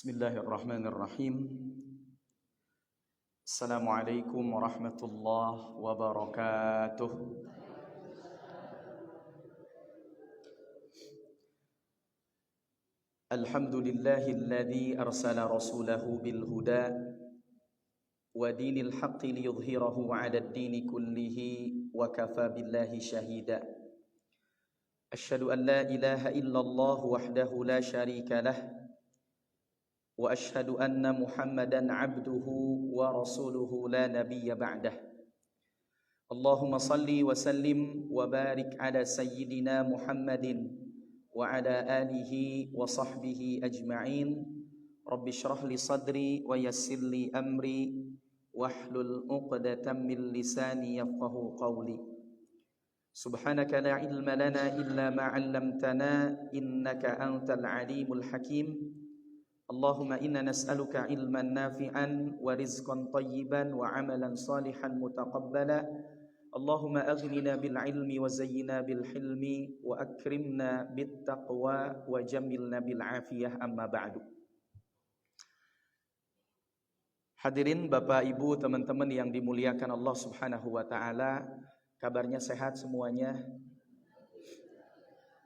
Bismillahirrahmanirrahim. Assalamualaikum warahmatullahi wabarakatuh. Alhamdulillahilladzi arsala rasulahu bil huda wa dinil haqqi liyudhhirahu 'alad dini kullihi wa kafa billahi shahida. Asyhadu an la ilaha illallah wahdahu la syarika lah wa asyhadu anna Muhammadan 'abduhu wa rasuluhu la nabiyya ba'dah. Allahumma salli wa sallim wa barik ala sayyidina Muhammadin wa ala alihi wa sahbihi ajma'in. Rabbi shrah li sadri wa yassir li amri wahlul 'uqdatam min lisani yafqahu qawli. Subhanaka la ilma lana illa ma 'allamtana innaka antal alimul hakim. Allahumma inna nas'aluka ilman nafi'an wa rizqan tayyiban wa amalan salihan mutaqabbala. Allahumma aghnina bil ilmi wa zayyina bil hilmi wa akrimna bit taqwa wa jamilna bil afiyah, amma ba'du. Hadirin Bapak Ibu, teman-teman yang dimuliakan Allah Subhanahu wa taala, kabarnya sehat semuanya?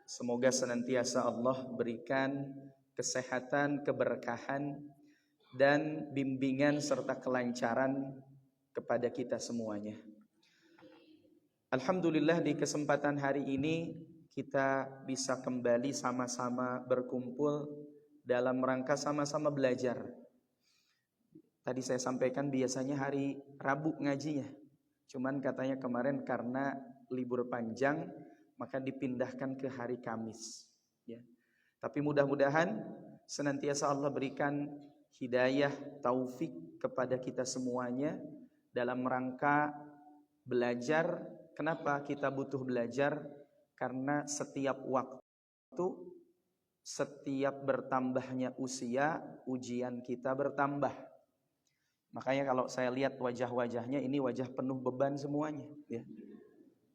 Semoga senantiasa Allah berikan kesehatan, keberkahan, dan bimbingan serta kelancaran kepada kita semuanya. Alhamdulillah, di kesempatan hari ini kita bisa kembali sama-sama berkumpul dalam rangka sama-sama belajar. Tadi saya sampaikan biasanya hari Rabu ngajinya, cuman katanya kemarin karena libur panjang maka dipindahkan ke hari Kamis, ya. Tapi mudah-mudahan senantiasa Allah berikan hidayah, taufik kepada kita semuanya dalam rangka belajar. Kenapa kita butuh belajar? Karena setiap waktu, setiap bertambahnya usia, ujian kita bertambah. Makanya kalau saya lihat wajah-wajahnya, ini wajah penuh beban semuanya, ya.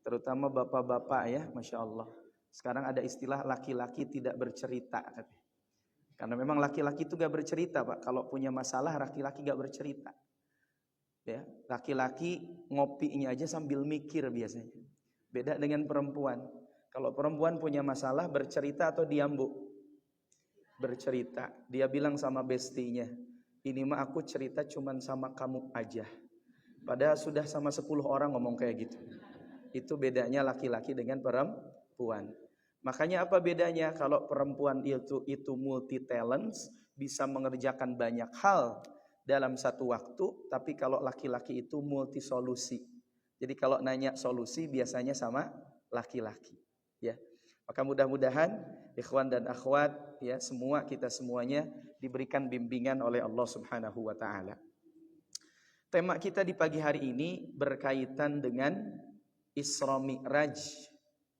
Terutama bapak-bapak, ya, Masya Allah. Sekarang ada istilah laki-laki tidak bercerita. Karena memang laki-laki itu gak bercerita, Pak. Kalau punya masalah, laki-laki gak bercerita. Ya, laki-laki ngopinya aja sambil mikir biasanya. Beda dengan perempuan. Kalau perempuan punya masalah, bercerita atau diam, Bu? Bercerita. Dia bilang sama bestinya, ini mah aku cerita cuman sama kamu aja. Padahal sudah sama 10 orang ngomong kayak gitu. Itu bedanya laki-laki dengan perempuan. Makanya apa bedanya? Kalau perempuan itu multi talents, bisa mengerjakan banyak hal dalam satu waktu, tapi kalau laki-laki itu multi solusi. Jadi kalau nanya solusi biasanya sama laki-laki, ya. Maka mudah-mudahan ikhwan dan akhwat, ya, semua kita semuanya diberikan bimbingan oleh Allah Subhanahu wa taala. Tema kita di pagi hari ini berkaitan dengan Isra Mi'raj,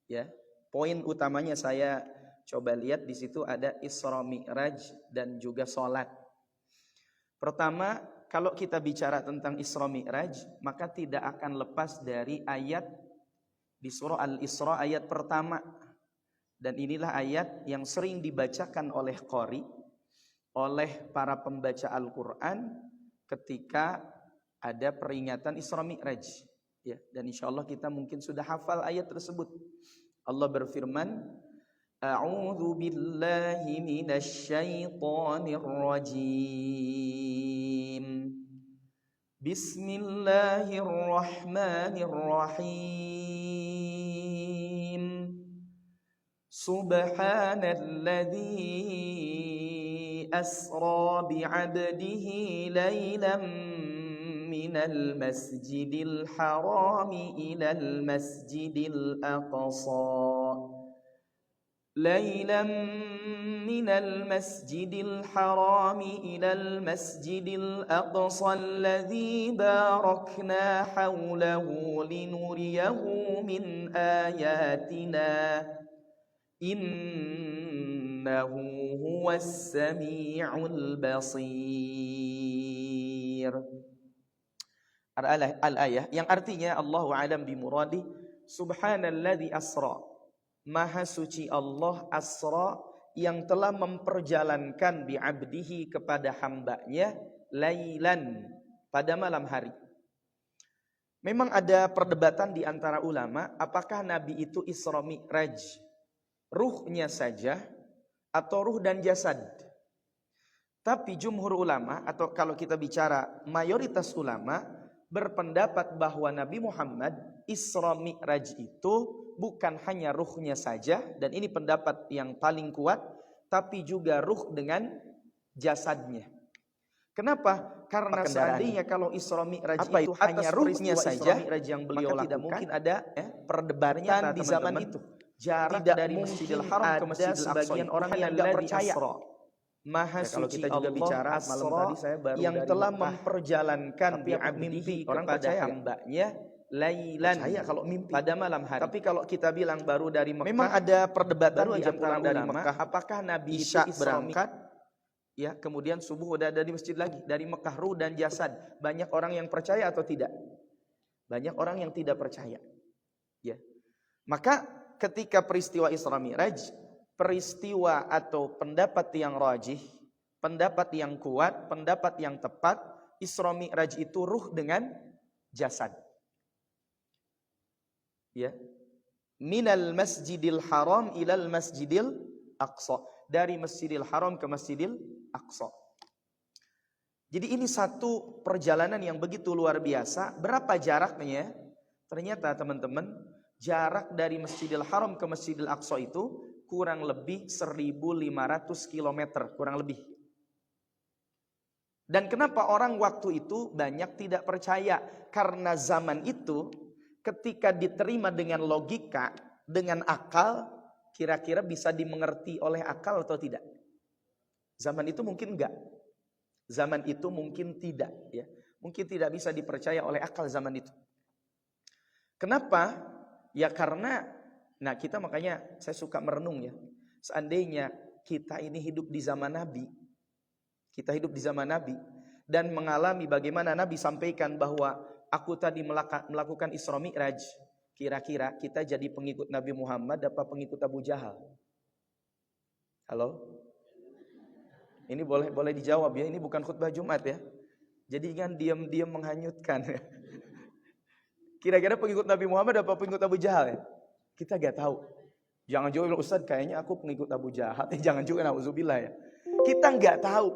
ya. Poin utamanya saya coba lihat di situ ada Isra Mi'raj dan juga salat. Pertama, kalau kita bicara tentang Isra Mi'raj, maka tidak akan lepas dari ayat di surah Al-Isra ayat pertama. Dan inilah ayat yang sering dibacakan oleh qari, oleh para pembaca Al-Qur'an ketika ada peringatan Isra Mi'raj, ya. Dan insyaallah kita mungkin sudah hafal ayat tersebut. Allah berfirman, A'udzu billahi minasy syaithanir rajim. Bismillahirrahmanirrahim. Subhanalladzi asra bi'abdihi lailan minal masjidil harami ilal masjidil aqsa. ليلا من المسجد الحرام إلى المسجد الأقصى الذي باركنا حوله لنريه من آياتنا إنه هو السميع البصير. Al-ayah yang artinya Allahu a'lam bimuradi, subhanalladzi asra, maha suci Allah, asra yang telah memperjalankan bi'abdihi kepada hambanya lailan, pada malam hari. Memang ada perdebatan di antara ulama, apakah Nabi itu Isra Mi'raj ruhnya saja atau ruh dan jasad. Tapi jumhur ulama, atau kalau kita bicara mayoritas ulama, berpendapat bahwa Nabi Muhammad Isra Mi'raj itu bukan hanya ruhnya saja, dan ini pendapat yang paling kuat, tapi juga ruh dengan jasadnya. Kenapa? Karena seandainya kalau Isra Mi'raj itu hanya ruhnya saja, Mi'raj yang beliau lakukan, tidak mungkin ada perdebatan di zaman itu. Jarak dari Masjidil Haram ke Masjidil Aqsa, sebagian orang yang tidak percaya. Maha suci kalau kita juga bicara malam tadi saya baru yang telah memperjalankan mimpi orang percaya hambanya lailan, kalau mimpi pada malam hari. Tapi kalau kita bilang baru dari Mekah, memang ada perdebatan di antara dari Mekah, apakah Nabi Isya berangkat ya kemudian subuh udah ada di masjid lagi. Dari Mekah ruh dan jasad, banyak orang yang percaya atau tidak? Banyak orang yang tidak percaya. Ya. Maka ketika peristiwa Isra Mi'raj, peristiwa atau pendapat yang rajih, pendapat yang kuat, pendapat yang tepat, Isra Mi'raj itu ruh dengan jasad. Ya. Minal Masjidil Haram ilal Masjidil Aqsa. Dari Masjidil Haram ke Masjidil Aqsa. Jadi ini satu perjalanan yang begitu luar biasa. Berapa jaraknya? Ternyata teman-teman, jarak dari Masjidil Haram ke Masjidil Aqsa itu kurang lebih 1.500 km, kurang lebih. Dan kenapa orang waktu itu banyak tidak percaya? Karena zaman itu ketika diterima dengan logika, dengan akal, kira-kira bisa dimengerti oleh akal atau tidak? Zaman itu mungkin enggak. Zaman itu mungkin tidak, ya. Mungkin tidak bisa dipercaya oleh akal zaman itu. Kenapa? Ya karena nah kita makanya saya suka merenung ya. Seandainya kita ini hidup di zaman Nabi, kita hidup di zaman Nabi dan mengalami bagaimana Nabi sampaikan bahwa aku tadi melakukan Isra Mi'raj, kira-kira kita jadi pengikut Nabi Muhammad apa pengikut Abu Jahal? Halo? Ini boleh dijawab ya, ini bukan khutbah Jumat ya. Jadi kan diam-diam menghanyutkan. Kira-kira pengikut Nabi Muhammad apa pengikut Abu Jahal ya? Kita gak tahu. Jangan juga Ustaz kayaknya aku pengikut Abu Jahal. Jangan juga na'udzubillah ya. Kita gak tahu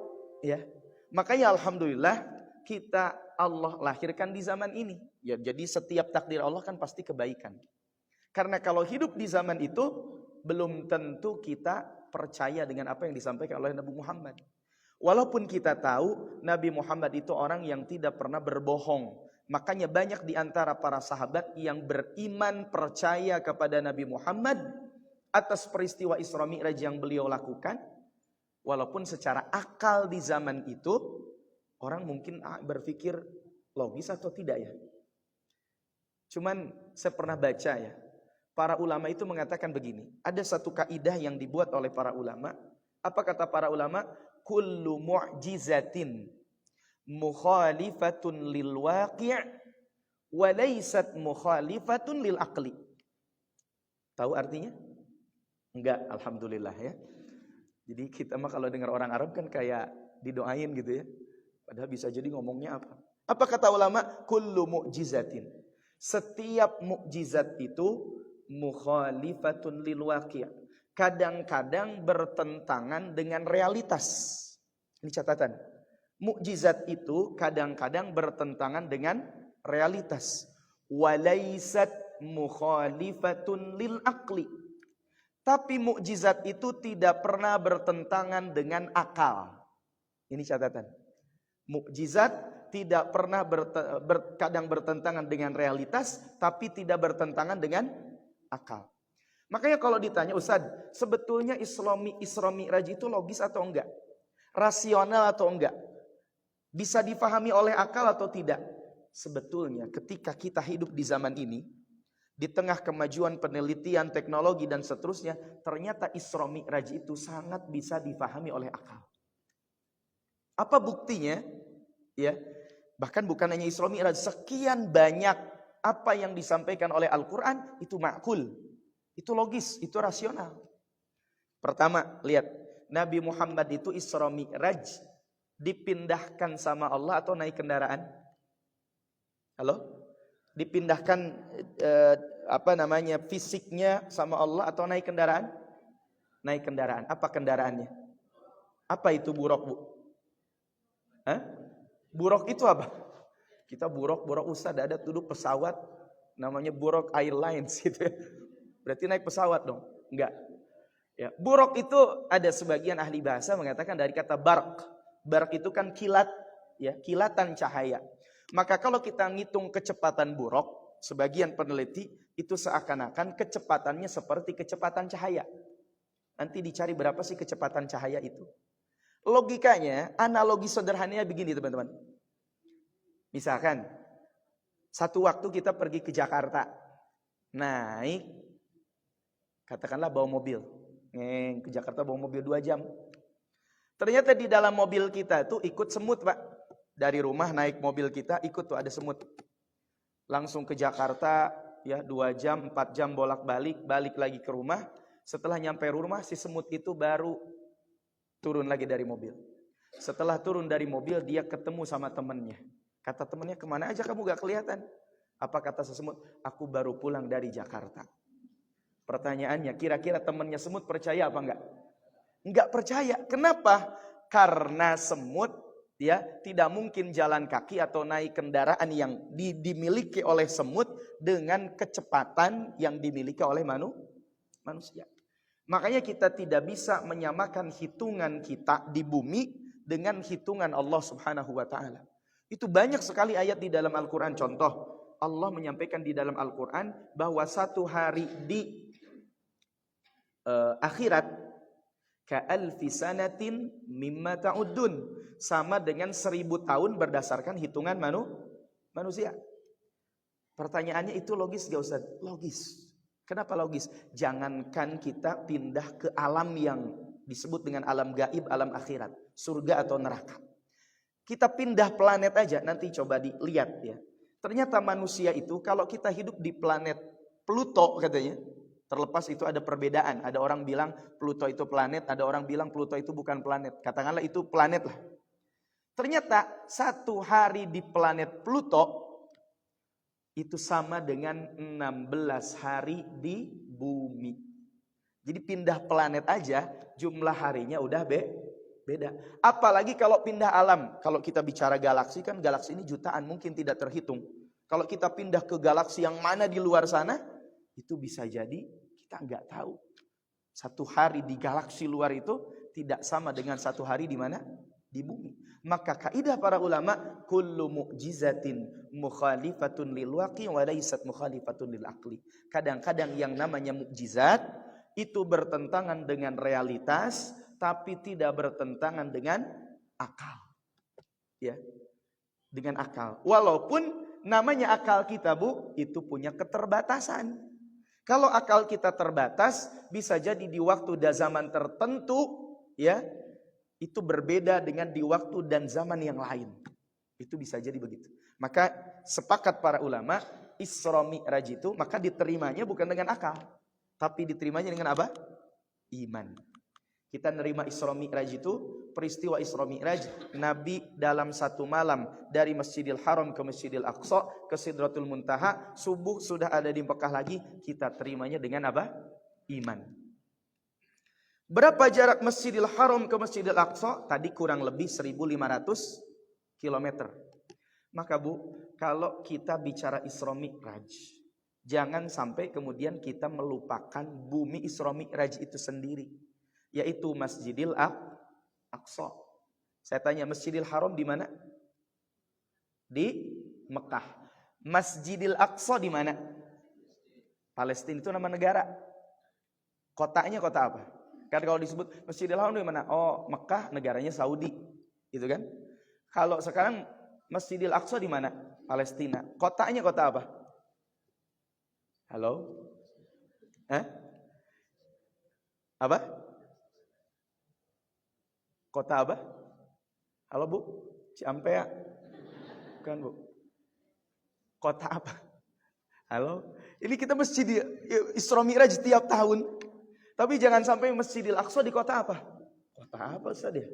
ya. Makanya alhamdulillah kita Allah lahirkan di zaman ini. Ya, jadi setiap takdir Allah kan pasti kebaikan. Karena kalau hidup di zaman itu belum tentu kita percaya dengan apa yang disampaikan oleh Nabi Muhammad. Walaupun kita tahu Nabi Muhammad itu orang yang tidak pernah berbohong. Makanya banyak di antara para sahabat yang beriman percaya kepada Nabi Muhammad atas peristiwa Isra Mi'raj yang beliau lakukan. Walaupun secara akal di zaman itu orang mungkin berpikir logis atau tidak ya. Cuman saya pernah baca ya, para ulama itu mengatakan begini. Ada satu kaidah yang dibuat oleh para ulama. Apa kata para ulama? Kullu mu'jizatin mukhalifatun lil waqi' wa laysat mukhalifatun lil aqli. Tahu artinya? Enggak, alhamdulillah ya. Jadi kita mah kalau dengar orang Arab kan kayak didoain gitu ya. Padahal bisa jadi ngomongnya apa? Apa kata ulama? Kullu mu'jizatin. Setiap mukjizat itu mukhalifatun lil waqi'. Kadang-kadang bertentangan dengan realitas. Ini catatan. Mukjizat itu kadang-kadang bertentangan dengan realitas. Walaysat mukhalifatun lil aqli. Tapi mukjizat itu tidak pernah bertentangan dengan akal. Ini catatan. Mukjizat tidak pernah kadang bertentangan dengan realitas, tapi tidak bertentangan dengan akal. Makanya kalau ditanya, Ustaz, sebetulnya Isra Mi'raj itu logis atau enggak? Rasional atau enggak? Bisa difahami oleh akal atau tidak? Sebetulnya ketika kita hidup di zaman ini, di tengah kemajuan penelitian, teknologi dan seterusnya, ternyata Isra Mi'raj itu sangat bisa difahami oleh akal. Apa buktinya? Ya, bahkan bukan hanya Isra Mi'raj, sekian banyak apa yang disampaikan oleh Al-Quran itu ma'kul, itu logis, itu rasional. Pertama, lihat. Nabi Muhammad itu Isra Mi'raj dipindahkan sama Allah atau naik kendaraan? Halo? Dipindahkan fisiknya sama Allah atau naik kendaraan? Naik kendaraan. Apa kendaraannya? Apa itu buruk, Bu? Hah? Buruk itu apa? Kita buruk Ustaz, ada duduk pesawat namanya Buruk Airlines gitu ya. Berarti naik pesawat dong? Enggak. Ya, buruk itu ada sebagian ahli bahasa mengatakan dari kata barq. Barq itu kan kilat, ya, kilatan cahaya. Maka kalau kita ngitung kecepatan buruk, sebagian peneliti itu seakan-akan kecepatannya seperti kecepatan cahaya. Nanti dicari berapa sih kecepatan cahaya itu. Logikanya, analogi sederhananya begini teman-teman. Misalkan, satu waktu kita pergi ke Jakarta, naik, katakanlah bawa mobil. Ke Jakarta bawa mobil 2 jam. Ternyata di dalam mobil kita itu ikut semut, Pak. Dari rumah naik mobil kita, ikut tuh ada semut. Langsung ke Jakarta, ya 2 jam, 4 jam bolak-balik, balik lagi ke rumah. Setelah nyampe rumah, si semut itu baru turun lagi dari mobil. Setelah turun dari mobil, dia ketemu sama temannya. Kata temannya, kemana aja kamu gak kelihatan? Apa kata si semut? Aku baru pulang dari Jakarta. Pertanyaannya, kira-kira temannya semut percaya apa enggak? Enggak percaya. Kenapa? Karena semut ya tidak mungkin jalan kaki atau naik kendaraan yang dimiliki oleh semut dengan kecepatan yang dimiliki oleh manusia. Makanya kita tidak bisa menyamakan hitungan kita di bumi dengan hitungan Allah Subhanahu wa taala. Itu banyak sekali ayat di dalam Al-Qur'an. Contoh, Allah menyampaikan di dalam Al-Qur'an bahwa satu hari di akhirat ka'alfi sanatin mimma ta'uddun, sama dengan 1000 tahun berdasarkan hitungan manusia. Pertanyaannya itu logis gak Ustaz? Logis. Kenapa logis? Jangankan kita pindah ke alam yang disebut dengan alam gaib, alam akhirat, surga atau neraka. Kita pindah planet aja, nanti coba dilihat ya. Ternyata manusia itu kalau kita hidup di planet Pluto katanya, terlepas itu ada perbedaan. Ada orang bilang Pluto itu planet, ada orang bilang Pluto itu bukan planet. Katakanlah itu planet lah. Ternyata satu hari di planet Pluto itu sama dengan 16 hari di bumi. Jadi pindah planet aja jumlah harinya udah beda. Apalagi kalau pindah alam. Kalau kita bicara galaksi kan galaksi ini jutaan, mungkin tidak terhitung. Kalau kita pindah ke galaksi yang mana di luar sana, itu bisa jadi kita nggak tahu. Satu hari di galaksi luar itu tidak sama dengan satu hari di mana? Di bumi. Maka kaidah para ulama, kullu mu'jizatin mukhalifatun lil waqi' wa laysat mukhalifatun lil aqli. Kadang-kadang yang namanya mukjizat itu bertentangan dengan realitas tapi tidak bertentangan dengan akal. Ya. Dengan akal. Walaupun namanya akal kita, Bu, itu punya keterbatasan. Kalau akal kita terbatas, bisa jadi di waktu dan zaman tertentu, ya, itu berbeda dengan di waktu dan zaman yang lain. Itu bisa jadi begitu. Maka sepakat para ulama, Isra Mi'raj itu maka diterimanya bukan dengan akal, tapi diterimanya dengan apa? Iman. Kita nerima Isra Mi'raj itu, peristiwa Isra Mi'raj, Nabi dalam satu malam dari Masjidil Haram ke Masjidil Aqsa ke Sidratul Muntaha, subuh sudah ada di Mekah lagi, kita terimanya dengan apa? Iman. Berapa jarak Masjidil Haram ke Masjidil Aqsa? Tadi kurang lebih 1500 km. Maka Bu, kalau kita bicara Isra Mi'raj, jangan sampai kemudian kita melupakan bumi Isra Mi'raj itu sendiri, yaitu Masjidil Aqsa. Saya tanya, Masjidil Haram di mana? Di Mekah. Masjidil Aqsa di mana? Palestina. Itu nama negara. Kotanya kota apa? Kan kalau disebut Masjidil Haram di mana? Oh, Mekah, negaranya Saudi. Gitu kan? Kalau sekarang Masjidil Aqsa di mana? Palestina. Kotanya kota apa? Halo? Apa? Kota apa? Halo Bu? Ciampea? Bukan Bu. Kota apa? Halo? Ini kita Masjid Isra Mi'raj tiap tahun. Tapi jangan sampai Masjidil Aqsa di kota apa? Kota apa Ustaz ya?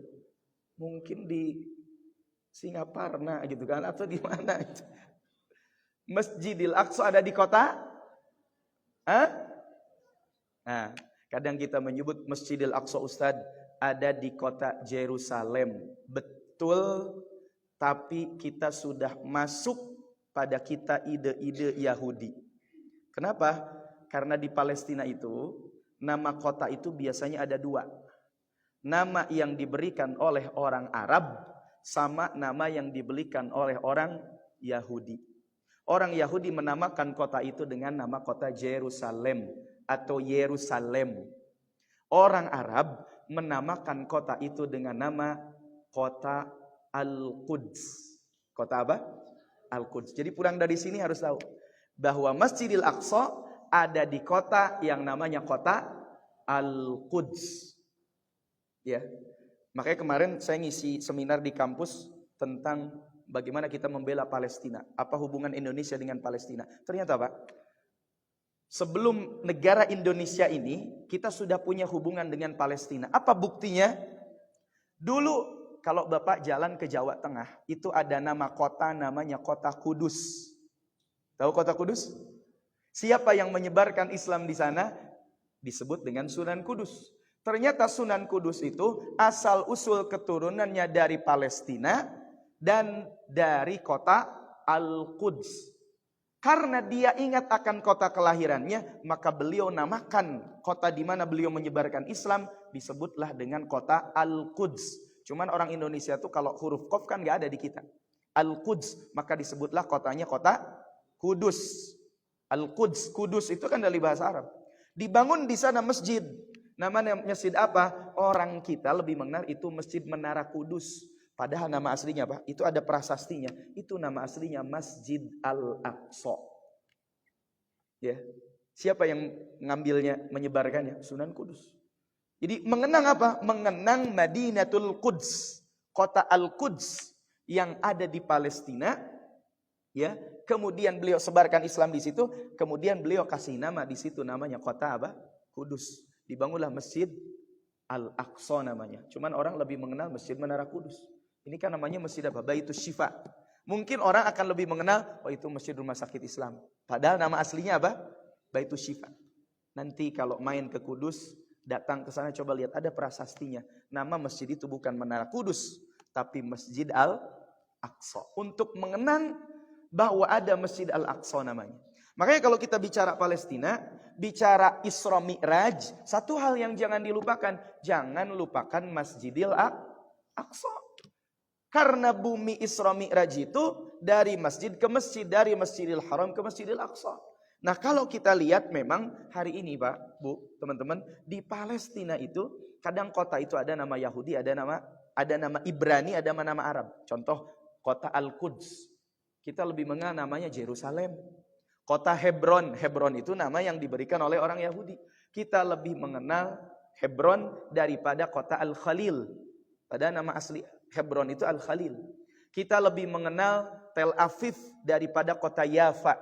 Mungkin di Singaparna gitu kan, atau di mana itu? Masjidil Aqsa ada di kota? Hah? Nah, kadang kita menyebut Masjidil Aqsa Ustaz ada di kota Yerusalem. Betul, tapi kita sudah masuk pada kita ide-ide Yahudi. Kenapa? Karena di Palestina itu nama kota itu biasanya ada dua. Nama yang diberikan oleh orang Arab sama nama yang diberikan oleh orang Yahudi. Orang Yahudi menamakan kota itu dengan nama kota Yerusalem atau Yerusalem. Orang Arab menamakan kota itu dengan nama kota Al-Quds. Kota apa? Al-Quds. Jadi pulang dari sini harus tahu bahwa Masjidil Aqsa ada di kota yang namanya kota Al-Quds. Ya. Makanya kemarin saya ngisi seminar di kampus tentang bagaimana kita membela Palestina. Apa hubungan Indonesia dengan Palestina? Ternyata Pak, sebelum negara Indonesia ini, kita sudah punya hubungan dengan Palestina. Apa buktinya? Dulu kalau Bapak jalan ke Jawa Tengah, itu ada nama kota namanya kota Kudus. Tahu kota Kudus? Siapa yang menyebarkan Islam di sana? Disebut dengan Sunan Kudus. Ternyata Sunan Kudus itu asal usul keturunannya dari Palestina dan dari kota Al-Quds. Karena dia ingat akan kota kelahirannya, maka beliau namakan kota di mana beliau menyebarkan Islam disebutlah dengan kota Al-Quds. Cuman orang Indonesia tuh kalau huruf Qaf kan nggak ada di kita. Al-Quds, maka disebutlah kotanya kota Kudus. Al-Quds, Kudus itu kan dari bahasa Arab. Dibangun di sana masjid. Namanya masjid apa? Orang kita lebih mengenal itu Masjid Menara Kudus. Padahal nama aslinya apa? Itu ada prasastinya. Itu nama aslinya Masjid Al-Aqsa. Ya. Siapa yang ngambilnya, menyebarkannya? Sunan Kudus. Jadi mengenang apa? Mengenang Madinatul Quds, kota Al-Quds yang ada di Palestina. Ya, kemudian beliau sebarkan Islam di situ, kemudian beliau kasih nama di situ namanya kota apa? Kudus. Dibangunlah Masjid Al-Aqsa namanya. Cuman orang lebih mengenal Masjid Menara Kudus. Ini kan namanya Masjid apa? Baitus Syifa. Mungkin orang akan lebih mengenal, oh itu Masjid Rumah Sakit Islam. Padahal nama aslinya apa? Baitus Syifa. Nanti kalau main ke Kudus, datang ke sana coba lihat ada prasastinya. Nama masjid itu bukan Menara Kudus, tapi Masjid Al-Aqsa. Untuk mengenang bahwa ada Masjid Al-Aqsa namanya. Makanya kalau kita bicara Palestina, bicara Isra Mi'raj, satu hal yang jangan dilupakan, jangan lupakan Masjidil Aqsa. Karena bumi Isra Mi'raj itu dari masjid ke masjid, dari Masjidil Haram ke Masjidil Aqsa. Nah kalau kita lihat memang hari ini Pak, Bu, teman-teman, di Palestina itu kadang kota itu ada nama Yahudi, ada nama Ibrani, ada nama Arab. Contoh kota Al-Quds, kita lebih mengenal namanya Yerusalem. Kota Hebron, Hebron itu nama yang diberikan oleh orang Yahudi. Kita lebih mengenal Hebron daripada kota Al-Khalil. Padahal nama asli Hebron itu Al-Khalil. Kita lebih mengenal Tel Aviv daripada kota Yafa.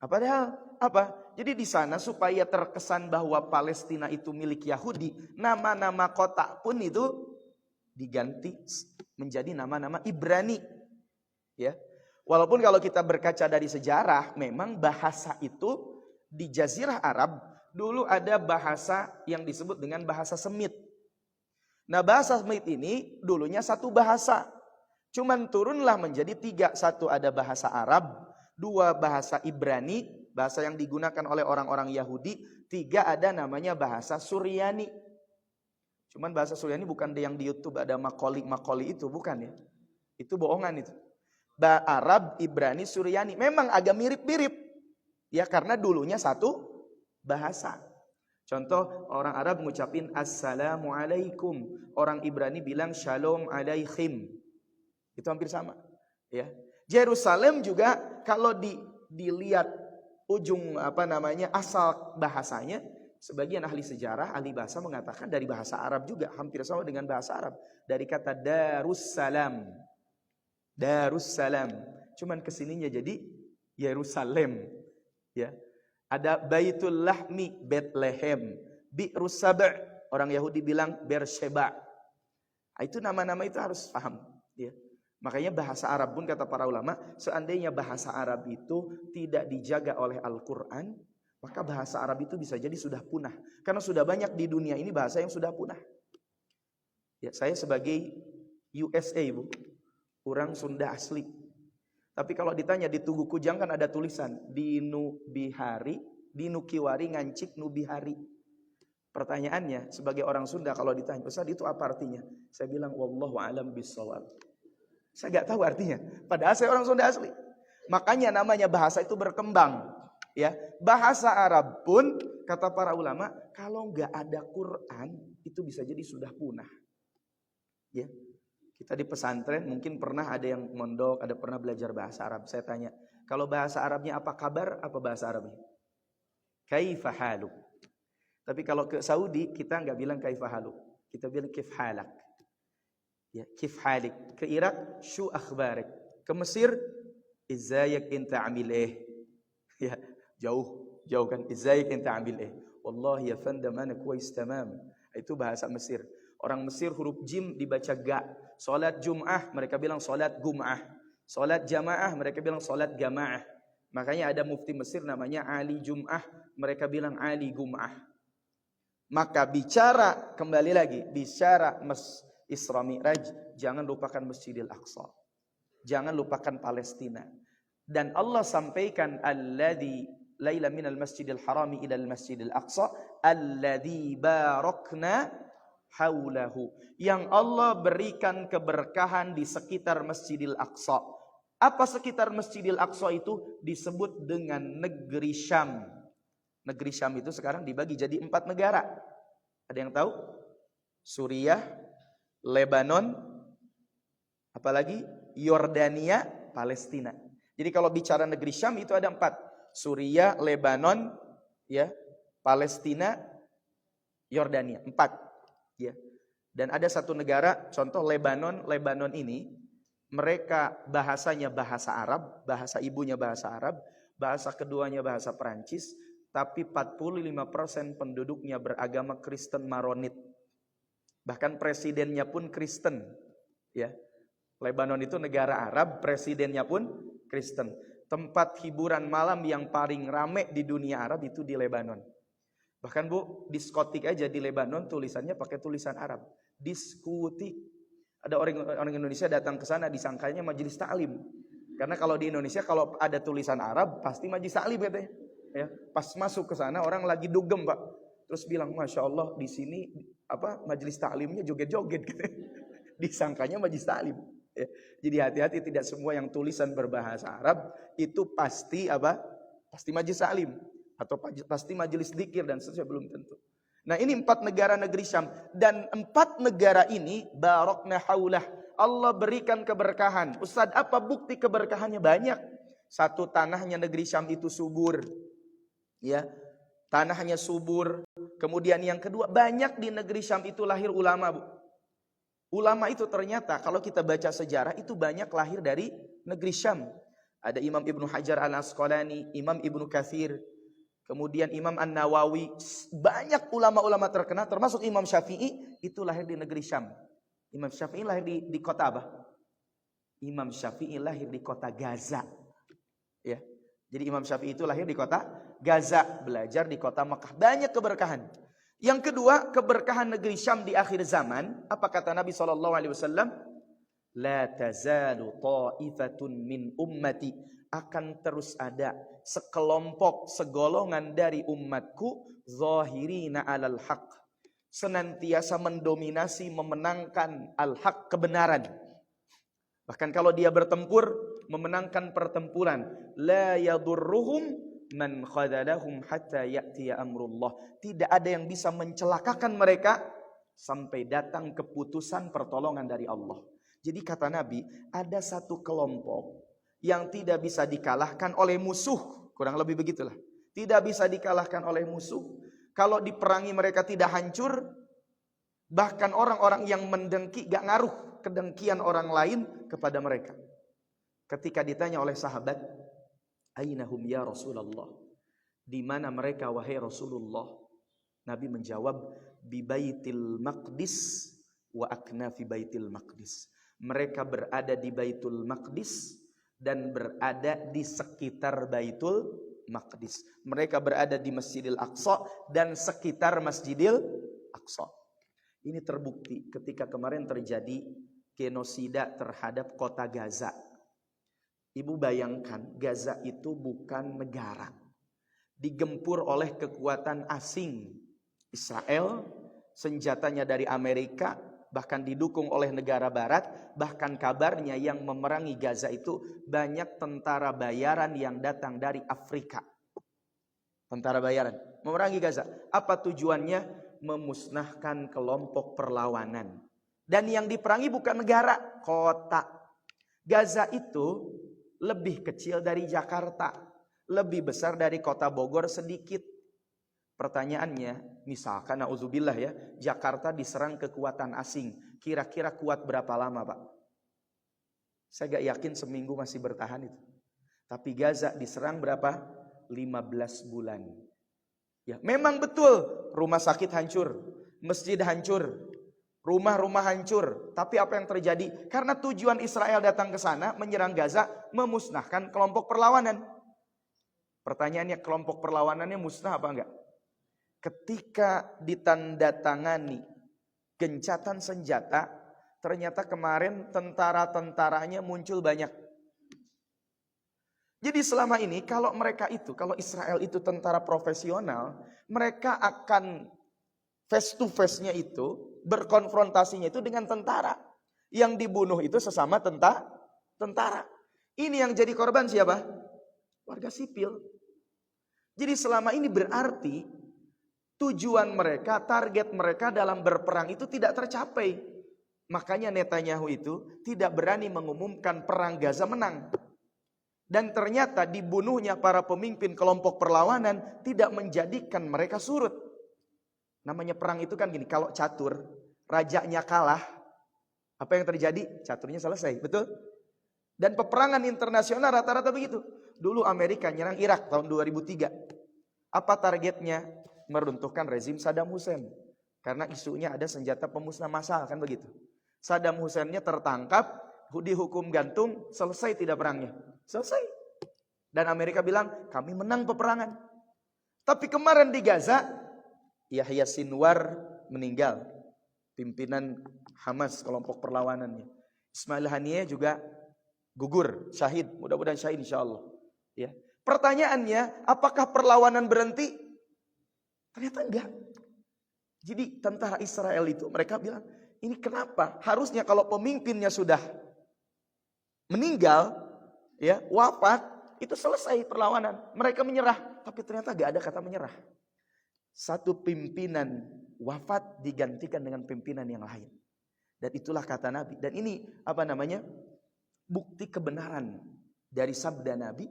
Padahal apa? Jadi di sana supaya terkesan bahwa Palestina itu milik Yahudi, nama-nama kota pun itu diganti menjadi nama-nama Ibrani. Ya. Walaupun kalau kita berkaca dari sejarah, memang bahasa itu di Jazirah Arab dulu ada bahasa yang disebut dengan bahasa Semit. Nah bahasa Semit ini dulunya satu bahasa. Cuman turunlah menjadi tiga. Satu ada bahasa Arab, dua bahasa Ibrani, bahasa yang digunakan oleh orang-orang Yahudi. Tiga ada namanya bahasa Suryani. Cuman bahasa Suryani bukan yang di YouTube ada makoli itu, bukan ya. Itu bohongan itu. Arab, Ibrani, Suryani. Memang agak mirip-mirip. Ya karena dulunya satu bahasa. Contoh orang Arab ngucapin Assalamualaikum. Orang Ibrani bilang Shalom alaikum. Itu hampir sama. Ya. Yerusalem juga kalau dilihat ujung asal bahasanya. Sebagian ahli sejarah, ahli bahasa mengatakan dari bahasa Arab juga. Hampir sama dengan bahasa Arab. Dari kata Darussalam. Darussalam. Cuman kesininya jadi Yerusalem. Ya. Ada Baitul Lahmi, Bethlehem. Bi'rus Sab', orang Yahudi bilang Beersheba. Itu nama-nama itu harus paham, ya. Makanya bahasa Arab pun kata para ulama, seandainya bahasa Arab itu tidak dijaga oleh Al-Quran, maka bahasa Arab itu bisa jadi sudah punah. Karena sudah banyak di dunia ini bahasa yang sudah punah. Ya, saya sebagai USA, Bu, orang Sunda asli. Tapi kalau ditanya di Tugu Kujang kan ada tulisan Dinu Bihari, Dinu Kiwari Ngancik Nubihari. Pertanyaannya, sebagai orang Sunda kalau ditanya, Ustaz itu apa artinya? Saya bilang, wallahu alam bissawab. Saya nggak tahu artinya. Padahal saya orang Sunda asli. Makanya namanya bahasa itu berkembang. Ya, bahasa Arab pun kata para ulama, kalau nggak ada Quran itu bisa jadi sudah punah. Ya, kita di pesantren mungkin pernah ada yang mondok, ada pernah belajar bahasa Arab. Saya tanya, kalau bahasa Arabnya apa kabar? Apa bahasa Arabnya? Kaifa haluk. Tapi kalau ke Saudi kita nggak bilang kaifa haluk, kita bilang kif halak. Ya, kif halik. Ke Irak, shu akhbarik. Ke Mesir, izzayak inta amil Ya, jauh kan. Izzayak inta amil Wallahi ya fandam ana kuwais tamam. Itu bahasa Mesir. Orang Mesir huruf jim dibaca ga. Salat Jum'ah mereka bilang salat Gum'ah. Salat jamaah mereka bilang salat jamaah. Makanya ada mufti Mesir namanya Ali Jum'ah, mereka bilang Ali Gum'ah. Maka bicara kembali lagi, bicara Isra Mi'raj, jangan lupakan Masjidil Aqsa. Jangan lupakan Palestina. Dan Allah sampaikan alladzi laila minal masjidil harami ilal masjidil aqsa alladzi barakna haulahu. Yang Allah berikan keberkahan di sekitar Masjidil Aqsa. Apa sekitar Masjidil Aqsa itu? Disebut dengan negeri Syam. Negeri Syam itu sekarang dibagi jadi 4 negara. Ada yang tahu? Suriah, Lebanon, apalagi Yordania, Palestina. Jadi kalau bicara negeri Syam itu ada 4. Suriah, Lebanon, ya, Palestina, Yordania. 4. Ya. Dan ada satu negara, contoh Lebanon ini, mereka bahasanya bahasa Arab, bahasa ibunya bahasa Arab, bahasa keduanya bahasa Perancis, tapi 45% penduduknya beragama Kristen Maronit. Bahkan presidennya pun Kristen. Ya. Lebanon itu negara Arab, presidennya pun Kristen. Tempat hiburan malam yang paling rame di dunia Arab itu di Lebanon. Bahkan Bu, diskotik aja di Lebanon tulisannya pakai tulisan Arab. Diskutik. Ada orang Indonesia datang ke sana disangkanya majelis taklim. Karena kalau di Indonesia kalau ada tulisan Arab pasti majelis taklim katanya. Ya, pas masuk ke sana orang lagi dugem, Pak. Terus bilang, "Masya Allah di sini majelis taklimnya joget-joget," gitu. Disangkanya majelis taklim. Ya. Jadi hati-hati, tidak semua yang tulisan berbahasa Arab itu pasti pasti majelis taklim atau pasti majelis dzikir dan seterusnya, belum tentu. Nah, ini 4 negara negeri Syam, dan 4 negara ini barakna haulah, Allah berikan keberkahan. Ustaz, apa bukti keberkahannya? Banyak. Satu, tanahnya negeri Syam itu subur. Ya. Tanahnya subur. Kemudian yang kedua, banyak di negeri Syam itu lahir ulama, Bu. Ulama itu ternyata kalau kita baca sejarah itu banyak lahir dari negeri Syam. Ada Imam Ibnu Hajar Al-Asqalani, Imam Ibnu Katsir, kemudian Imam An-Nawawi. Banyak ulama-ulama terkenal termasuk Imam Syafi'i itu lahir di negeri Syam. Imam Syafi'i lahir di kota apa? Imam Syafi'i lahir di kota Gaza. Ya. Jadi Imam Syafi'i itu lahir di kota Gaza, belajar di kota Mekah. Banyak keberkahan. Yang kedua, keberkahan negeri Syam di akhir zaman. Apa kata Nabi SAW? La tazalu ta'ifatun min ummati. Akan terus ada sekelompok, segolongan dari umatku. Zahirina alal haq. Senantiasa mendominasi, memenangkan al-haq, kebenaran. Bahkan kalau dia bertempur, memenangkan pertempuran. La yadurruhum man khadalahum hatta ya'tiya amrullah. Tidak ada yang bisa mencelakakan mereka sampai datang keputusan pertolongan dari Allah. Jadi kata Nabi, ada satu kelompok yang tidak bisa dikalahkan oleh musuh. Kurang lebih begitulah. Tidak bisa dikalahkan oleh musuh. Kalau diperangi mereka tidak hancur. Bahkan orang-orang yang mendengki, gak ngaruh kedengkian orang lain kepada mereka. Ketika ditanya oleh sahabat, Ainahum ya Rasulullah? Di mana mereka wahai Rasulullah? Nabi menjawab, bi Baitil Maqdis wa aknafi Baitil Maqdis. Mereka berada di Baitul Maqdis dan berada di sekitar Baitul Maqdis. Mereka berada di Masjidil Aqsa dan sekitar Masjidil Aqsa. Ini terbukti ketika kemarin terjadi genosida terhadap kota Gaza. Ibu bayangkan, Gaza itu bukan negara. Digempur oleh kekuatan asing. Israel, senjatanya dari Amerika, bahkan didukung oleh negara barat. Bahkan kabarnya yang memerangi Gaza itu banyak tentara bayaran yang datang dari Afrika. Tentara bayaran memerangi Gaza. Apa tujuannya? Memusnahkan kelompok perlawanan. Dan yang diperangi bukan negara, kota. Gaza itu lebih kecil dari Jakarta, lebih besar dari kota Bogor sedikit. Pertanyaannya, misalkan na'udzubillah ya, Jakarta diserang kekuatan asing, kira-kira kuat berapa lama, Pak? Saya gak yakin seminggu masih bertahan itu. Tapi Gaza diserang berapa? 15 bulan. Ya, memang betul rumah sakit hancur, masjid hancur, rumah-rumah hancur. Tapi apa yang terjadi? Karena tujuan Israel datang ke sana menyerang Gaza, memusnahkan kelompok perlawanan. Pertanyaannya, kelompok perlawanannya musnah apa enggak? Ketika ditandatangani gencatan senjata, ternyata kemarin tentara-tentaranya muncul banyak. Jadi selama ini kalau Israel itu tentara profesional, mereka akan face to face-nya itu, berkonfrontasinya itu dengan tentara. Yang dibunuh itu sesama tentara. Ini yang jadi korban siapa? Warga sipil. Jadi selama ini berarti tujuan mereka, target mereka dalam berperang itu tidak tercapai. Makanya Netanyahu itu tidak berani mengumumkan perang Gaza menang. Dan ternyata dibunuhnya para pemimpin kelompok perlawanan tidak menjadikan mereka surut. Namanya perang itu kan gini, kalau catur, rajanya kalah, apa yang terjadi? Caturnya selesai, betul? Dan peperangan internasional rata-rata begitu. Dulu Amerika nyerang Irak tahun 2003. Apa targetnya? Meruntuhkan rezim Saddam Hussein. Karena isunya ada senjata pemusnah massal, kan begitu. Saddam Husseinnya tertangkap, dihukum gantung, selesai tidak perangnya. Selesai. Dan Amerika bilang, kami menang peperangan. Tapi kemarin di Gaza, Yahya Sinwar meninggal. Pimpinan Hamas, kelompok perlawanannya. Ismail Haniyeh juga gugur, syahid. Mudah-mudahan syahid insya Allah. Ya. Pertanyaannya, apakah perlawanan berhenti? Ternyata enggak. Jadi tentara Israel itu, mereka bilang, ini kenapa? Harusnya kalau pemimpinnya sudah meninggal, ya, wafat, itu selesai perlawanan. Mereka menyerah, tapi ternyata enggak ada kata menyerah. Satu pimpinan wafat digantikan dengan pimpinan yang lain. Dan itulah kata Nabi. Dan ini bukti kebenaran dari sabda Nabi,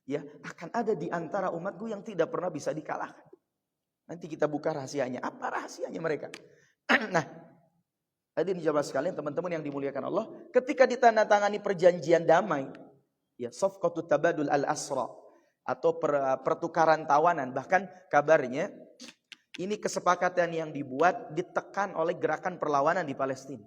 ya, akan ada di antara umatku yang tidak pernah bisa dikalahkan. Nanti kita buka rahasianya. Apa rahasianya mereka? Nah, hadirin jamaah sekalian, teman-teman yang dimuliakan Allah, ketika ditandatangani perjanjian damai, ya, safqatut tabadul al-asra, atau pertukaran tawanan, bahkan kabarnya ini kesepakatan yang dibuat ditekan oleh gerakan perlawanan di Palestina.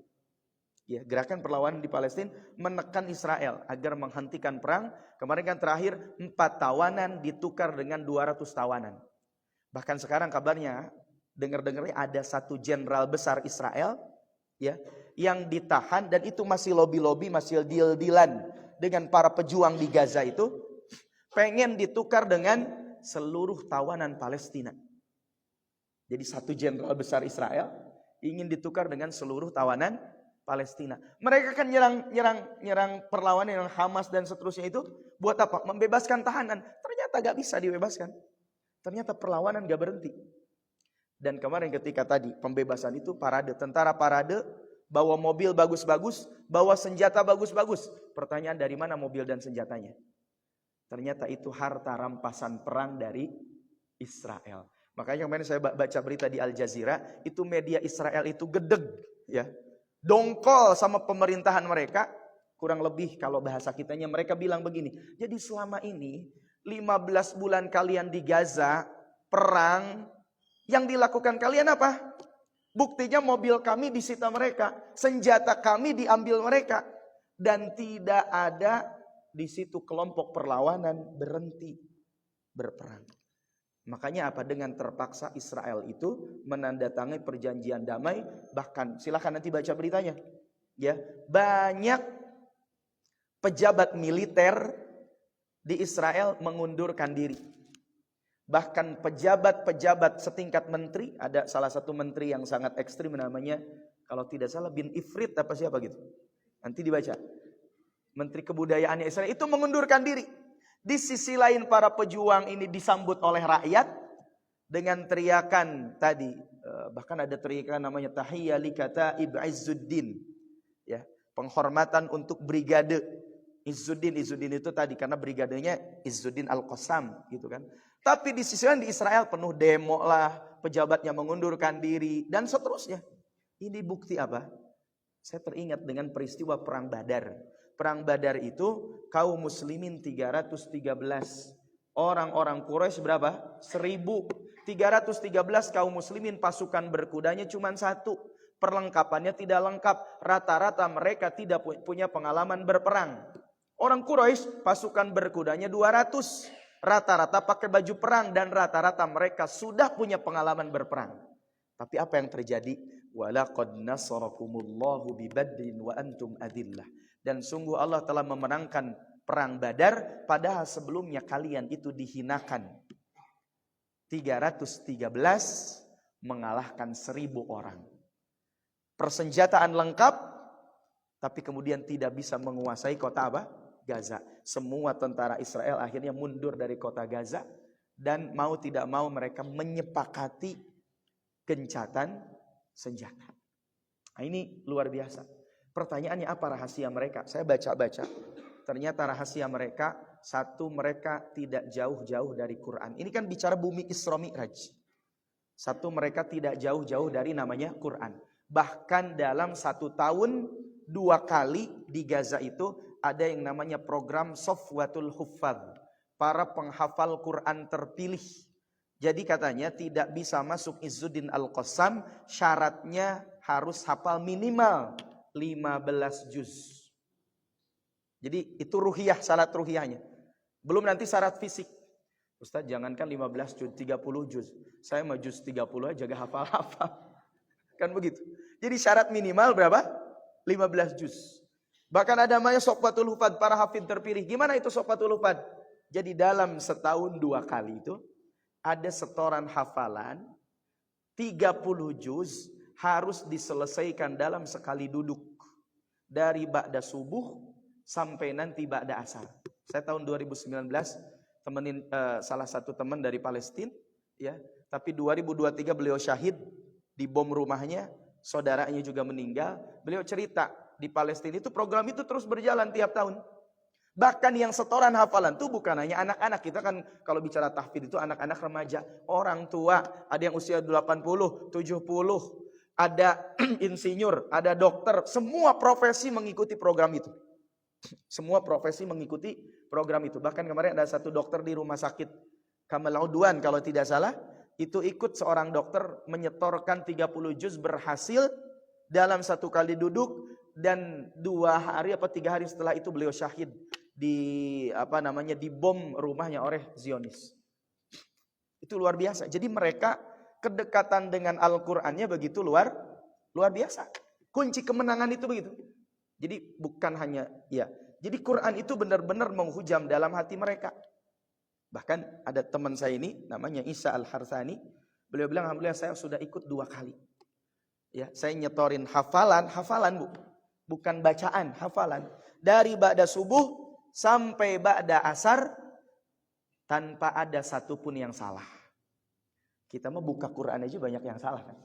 Ya, gerakan perlawanan di Palestina menekan Israel agar menghentikan perang. Kemarin kan terakhir 4 tawanan ditukar dengan 200 tawanan. Bahkan sekarang kabarnya dengar-dengarnya ada 1 jenderal besar Israel, ya, yang ditahan, dan itu masih lobby-lobby, masih deal-dealan dengan para pejuang di Gaza itu, pengen ditukar dengan seluruh tawanan Palestina. Jadi 1 jenderal besar Israel ingin ditukar dengan seluruh tawanan Palestina. Mereka kan nyerang perlawanan yang Hamas dan seterusnya itu buat apa? Membebaskan tahanan. Ternyata gak bisa dibebaskan. Ternyata perlawanan gak berhenti. Dan kemarin ketika tadi pembebasan itu parade, tentara parade, bawa mobil bagus-bagus, bawa senjata bagus-bagus. Pertanyaan, dari mana mobil dan senjatanya? Ternyata itu harta rampasan perang dari Israel. Makanya kemarin saya baca berita di Al Jazeera, itu media Israel itu gedeg, ya, dongkol sama pemerintahan mereka. Kurang lebih kalau bahasa kitanya mereka bilang begini, jadi selama ini 15 bulan kalian di Gaza perang, Yang dilakukan kalian apa? Buktinya mobil kami disita mereka, senjata kami diambil mereka, dan tidak ada di situ kelompok perlawanan berhenti berperang. Makanya apa? Dengan terpaksa Israel itu menandatangani perjanjian damai. Bahkan silakan nanti baca beritanya. Ya, banyak pejabat militer di Israel mengundurkan diri. Bahkan pejabat-pejabat setingkat menteri, ada salah satu menteri yang sangat ekstrim namanya, kalau tidak salah bin Ifrit apa siapa gitu. Nanti dibaca. Menteri kebudayaannya Israel itu mengundurkan diri. Di sisi lain para pejuang ini disambut oleh rakyat dengan teriakan tadi, bahkan ada teriakan namanya tahiyya li kataib Izzuddin, ya, penghormatan untuk brigade Izzuddin itu tadi karena brigadenya Izzuddin Al-Qassam gitu kan. Tapi di sisi lain di Israel penuh demo lah, pejabatnya mengundurkan diri dan seterusnya. Ini bukti apa? Saya teringat dengan peristiwa perang Badar. Perang Badar itu kaum muslimin 313. Orang-orang Quraisy berapa? 1000. 313 kaum muslimin, pasukan berkudanya cuma 1. Perlengkapannya tidak lengkap. Rata-rata mereka tidak punya pengalaman berperang. Orang Quraisy pasukan berkudanya 200. Rata-rata pakai baju perang dan rata-rata mereka sudah punya pengalaman berperang. Tapi apa yang terjadi? Walaqad nasarakumullahu bibadrin wa antum adillah. Dan sungguh Allah telah memenangkan perang Badar, padahal sebelumnya kalian itu dihinakan. 313 mengalahkan 1000 orang. Persenjataan lengkap, tapi kemudian tidak bisa menguasai kota apa? Gaza. Semua tentara Israel akhirnya mundur dari kota Gaza. Dan mau tidak mau mereka menyepakati gencatan senjata. Nah, ini luar biasa. Pertanyaannya apa rahasia mereka? Saya baca-baca. Ternyata rahasia mereka, satu, mereka tidak jauh-jauh dari Quran. Ini kan bicara bumi Isra Mi'raj. Satu, mereka tidak jauh-jauh dari namanya Quran. Bahkan dalam 1 tahun 2 kali di Gaza itu ada yang namanya program Safwatul Huffaz. Para penghafal Quran terpilih. Jadi katanya tidak bisa masuk Izzuddin Al-Qassam, syaratnya harus hafal minimal 15 juz. Jadi itu ruhiyah, syarat ruhiyahnya. Belum nanti syarat fisik. Ustaz jangankan 15 juz, 30 juz. Saya mah juz 30 aja gak hafal-hafal. Kan begitu. Jadi syarat minimal berapa? 15 juz. Bahkan ada namanya Safwatul Huffaz, para hafid terpilih. Gimana itu Safwatul Huffaz? Jadi dalam setahun 2 kali itu ada setoran hafalan 30 juz harus diselesaikan dalam sekali duduk. Dari ba'da subuh sampai nanti ba'da asar. Saya tahun 2019 temenin salah satu teman dari Palestina, ya. Tapi 2023 beliau syahid, dibom rumahnya, saudaranya juga meninggal. Beliau cerita di Palestina itu program itu terus berjalan tiap tahun. Bahkan yang setoran hafalan itu bukan hanya anak-anak. Kita kan kalau bicara tahfidz itu anak-anak remaja, orang tua, ada yang usia 80, 70. Ada insinyur, ada dokter, semua profesi mengikuti program itu. Semua profesi mengikuti program itu. Bahkan kemarin ada satu dokter di rumah sakit Kamal Udwan kalau tidak salah, itu ikut seorang dokter menyetorkan 30 juz berhasil dalam 1 kali duduk, dan 2 hari apa 3 hari setelah itu beliau syahid di dibom rumahnya oleh Zionis. Itu luar biasa. Jadi mereka kedekatan dengan Al-Qur'annya begitu luar biasa. Kunci kemenangan itu begitu. Jadi bukan hanya jadi Quran itu benar-benar menghujam dalam hati mereka. Bahkan ada teman saya ini namanya Isa Al-Harsani, beliau bilang alhamdulillah saya sudah ikut 2 kali. Ya, saya nyetorin hafalan Bu. Bukan bacaan, hafalan. Dari ba'da subuh sampai ba'da asar tanpa ada satupun yang salah. Kita mau buka Quran aja banyak yang salah kan.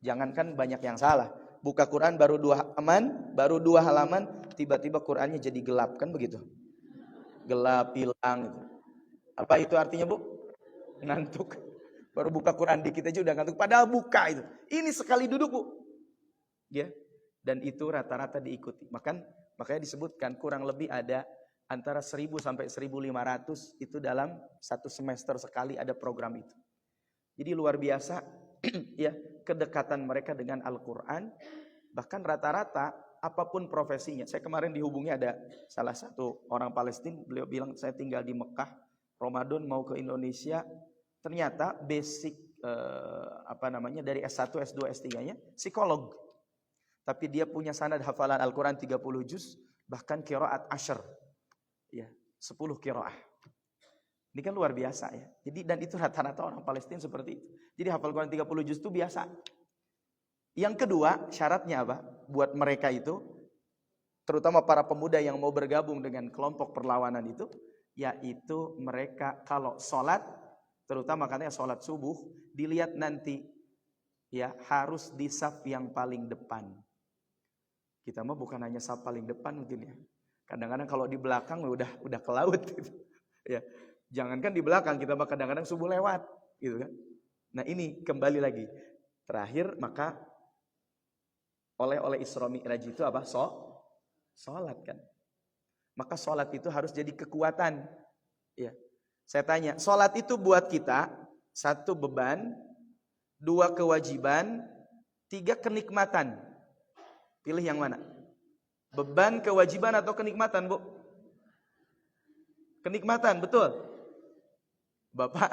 Jangankan banyak yang salah. Buka Quran baru 2 halaman, tiba-tiba Qurannya jadi gelap kan begitu. Gelap, hilang. Apa itu artinya Bu? Ngantuk. Baru buka Quran dikit aja udah ngantuk. Padahal buka itu. Ini sekali duduk Bu. Ya. Dan itu rata-rata diikuti. Makanya disebutkan kurang lebih ada antara 1000 sampai 1500 itu dalam 1 semester sekali ada program itu. Jadi luar biasa ya kedekatan mereka dengan Al-Quran. Bahkan rata-rata apapun profesinya. Saya kemarin dihubungi ada salah satu orang Palestina, beliau bilang saya tinggal di Mekah, Ramadan mau ke Indonesia. Ternyata basic dari S1, S2, S3-nya psikolog. Tapi dia punya sanad hafalan Al-Quran 30 juz, bahkan qiraat asyr. Ya, 10 qiraah. Ini kan luar biasa ya. Jadi dan itu rata-rata orang Palestina seperti itu. Jadi hafal Quran 30 juz itu biasa. Yang kedua, syaratnya apa? Buat mereka itu, terutama para pemuda yang mau bergabung dengan kelompok perlawanan itu, yaitu mereka kalau sholat, terutama katanya sholat subuh, dilihat nanti ya harus di saf yang paling depan. Kita mah bukan hanya saf paling depan mungkin ya. Kadang-kadang kalau di belakang udah ke laut gitu. Ya. Jangankan di belakang, kita mah kadang-kadang subuh lewat gitu kan. Nah, ini kembali lagi. Terakhir maka oleh Isra Mi'raj itu apa? Salat kan. Maka salat itu harus jadi kekuatan. Ya. Saya tanya, salat itu buat kita 1 beban, 2 kewajiban, 3 kenikmatan. Pilih yang mana? Beban, kewajiban atau kenikmatan, Bu? Kenikmatan, betul. Bapak,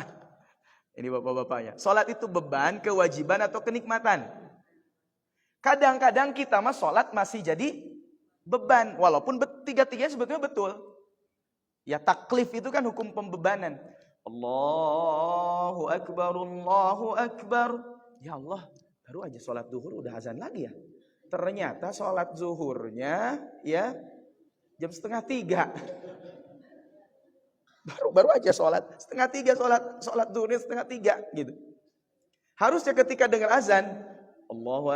ini bapak-bapaknya. Salat itu beban, kewajiban atau kenikmatan? Kadang-kadang kita mah salat masih jadi beban, walaupun tiga-tiganya sebetulnya betul. Ya taklif itu kan hukum pembebanan. Allahu Akbar, Allahu Akbar. Ya Allah, baru aja salat zuhur udah azan lagi ya. Ternyata salat zuhurnya ya jam 2:30. Baru aja sholat 2:30, sholat zuhurnya 2:30 gitu. Harusnya ketika dengar azan, Allahu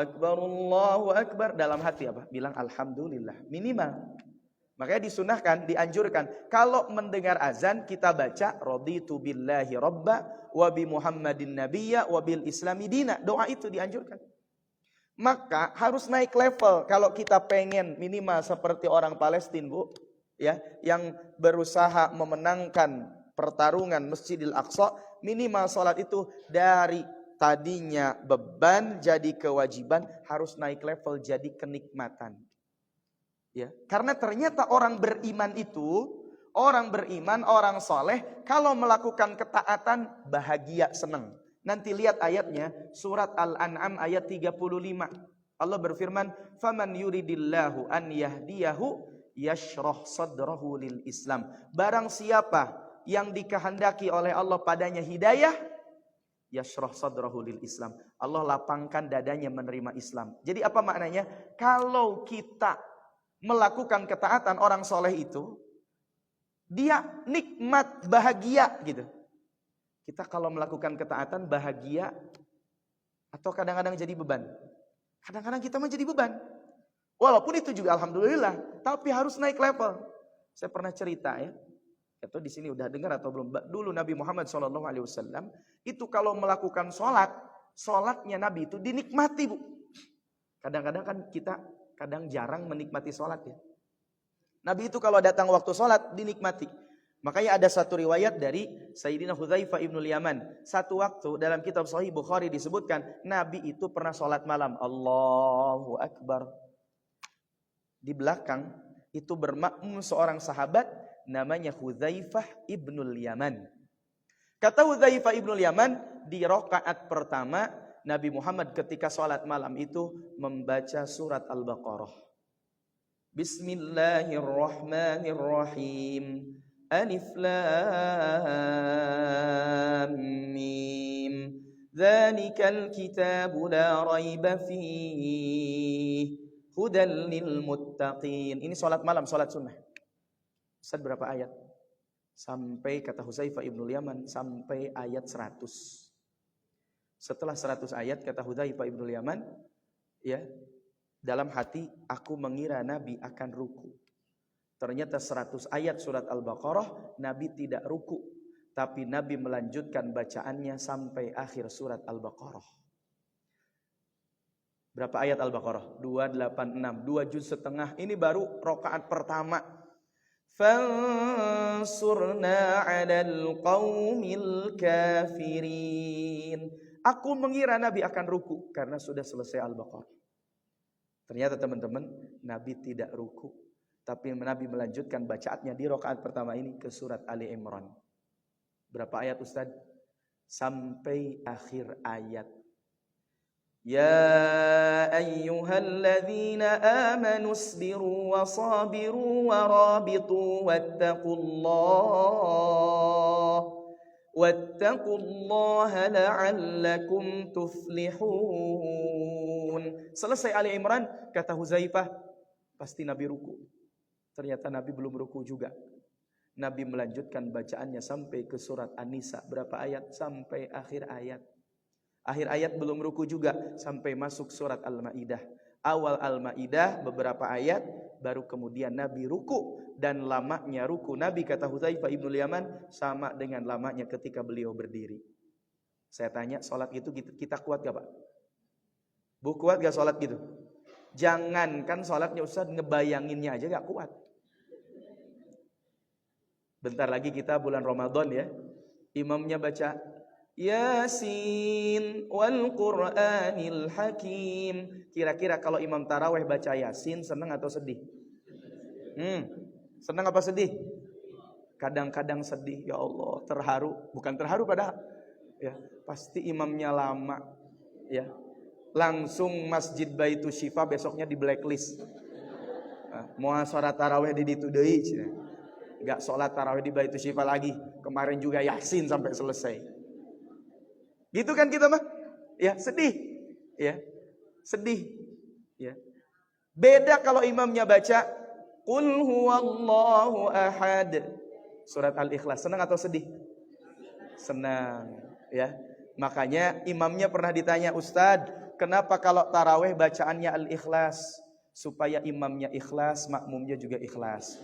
Akbar, dalam hati apa? Bilang alhamdulillah, minimal. Makanya disunahkan, dianjurkan kalau mendengar azan kita baca raditu billahi robba wa bi Muhammadin nabiyya wa bil islami dina. Doa itu dianjurkan. Maka harus naik level kalau kita pengen minimal seperti orang Palestina, Bu. Ya, yang berusaha memenangkan pertarungan Masjidil Aqsa, minimal salat itu dari tadinya beban jadi kewajiban, harus naik level jadi kenikmatan. Ya, karena ternyata orang beriman itu, orang beriman, orang soleh, kalau melakukan ketaatan bahagia, senang. Nanti lihat ayatnya, surat Al-An'am ayat 35. Allah berfirman, "Faman yuridillahu an yahdiyahu yashrah sadrahu lil Islam." Barang siapa yang dikehendaki oleh Allah padanya hidayah, yashrah sadrahu lil Islam. Allah lapangkan dadanya menerima Islam. Jadi apa maknanya? Kalau kita melakukan ketaatan, orang soleh itu dia nikmat, bahagia gitu. Kita kalau melakukan ketaatan bahagia atau kadang-kadang jadi beban? Kadang-kadang kita mah jadi beban. Walaupun itu juga alhamdulillah, tapi harus naik level. Saya pernah cerita ya, atau di sini udah dengar atau belum? Dulu Nabi Muhammad SAW itu kalau melakukan sholatnya Nabi itu dinikmati, Bu. Kadang-kadang kan kita jarang menikmati sholat ya. Nabi itu kalau datang waktu sholat dinikmati. Makanya ada satu riwayat dari Sayyidina Hudzaifah ibnul Yaman. Satu waktu dalam kitab Sahih Bukhari disebutkan Nabi itu pernah sholat malam. Allahu Akbar. Di belakang itu bermakmum seorang sahabat namanya Hudzaifah ibnul Yaman. Kata Hudzaifah ibnul Yaman, di rakaat pertama Nabi Muhammad ketika sholat malam itu membaca surat Al-Baqarah. Bismillahirrahmanirrahim. Alif lam mim. Dzalikal kitabu la raiba fihi. Hudal lil muttaqin. Ini sholat malam, sholat sunnah. Ustaz berapa ayat? Sampai kata Hudzaifah ibnul Yaman sampai ayat 100. Setelah 100 ayat kata Hudzaifah ibnul Yaman, ya, dalam hati aku mengira Nabi akan ruku. Ternyata 100 ayat surat Al-Baqarah Nabi tidak ruku, tapi Nabi melanjutkan bacaannya sampai akhir surat Al-Baqarah. Berapa ayat Al-Baqarah? 286, 2 juz setengah. Ini baru rakaat pertama. fansurna 'alal qaumil kafirin. Aku mengira Nabi akan ruku karena sudah selesai Al-Baqarah. Ternyata teman-teman, Nabi tidak ruku, tapi Nabi melanjutkan bacaannya di rakaat pertama ini ke surat Ali Imran. Berapa ayat Ustaz? Sampai akhir ayat. Ya ayyuhalladzina amanu isbiru wa sabiru wa rabitu wattaqullaha la'allakum tuflihun. Selesai Ali Imran, kata Huzaifah, pasti Nabi ruku. Ternyata Nabi belum ruku juga. Nabi melanjutkan bacaannya sampai ke surat An-Nisa. Berapa ayat? Sampai akhir ayat. Akhir ayat belum ruku juga, sampai masuk surat Al-Maidah. Awal Al-Maidah beberapa ayat, baru kemudian Nabi ruku. Dan lamanya ruku Nabi, kata Hudzaifah ibnul Yaman, sama dengan lamanya ketika beliau berdiri. Saya tanya, sholat gitu kita kuat gak Pak? Bu, kuat gak sholat gitu? Jangankan sholatnya Ustaz, ngebayanginnya aja gak kuat. Bentar lagi kita bulan Ramadan ya. Imamnya baca Yasin wal Qur'anil Hakim. Kira-kira kalau imam taraweh baca Yasin, senang atau sedih? Senang apa sedih? Kadang-kadang sedih. Ya Allah, terharu. Bukan terharu padahal. Ya, pasti imamnya lama. Ya, langsung Masjid Baitu Syifa besoknya di blacklist. Mau sholat taraweh di ditu deui. Enggak sholat taraweh di Baitu Syifa lagi. Kemarin juga Yasin sampai selesai. Gitu kan kita mah? Ya, sedih. Ya. Sedih. Ya. Beda kalau imamnya baca Qul huwallahu ahad. Surat Al-Ikhlas. Senang atau sedih? Senang, ya. Makanya imamnya pernah ditanya, "Ustadz, kenapa kalau taraweh bacaannya Al-Ikhlas?" Supaya imamnya ikhlas, makmumnya juga ikhlas.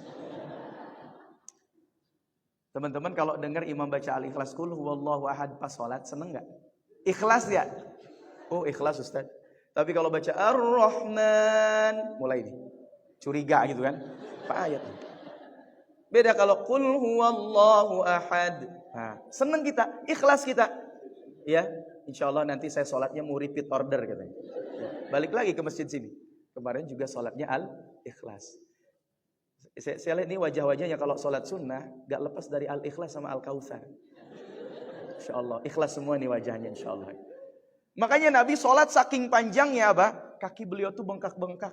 Teman-teman kalau dengar imam baca Al-Ikhlas, Qul huwallahu ahad pas salat, seneng enggak? Ikhlas ya? Oh, ikhlas Ustaz. Tapi kalau baca Ar-Rahman, mulai nih. Curiga gitu kan? Apa ayat? Beda kalau Qul huwallahu ahad. Nah, seneng kita, ikhlas kita. Ya, insyaallah nanti saya salatnya mau repeat order katanya. Ya, balik lagi ke masjid sini. Kemarin juga salatnya Al-Ikhlas. Saya lihat nih wajah-wajahnya kalau sholat sunnah gak lepas dari Al-Ikhlas sama Al-Kautsar. InsyaAllah ikhlas semua nih wajahnya insyaAllah. Makanya Nabi sholat saking panjangnya apa? Kaki beliau tuh bengkak-bengkak.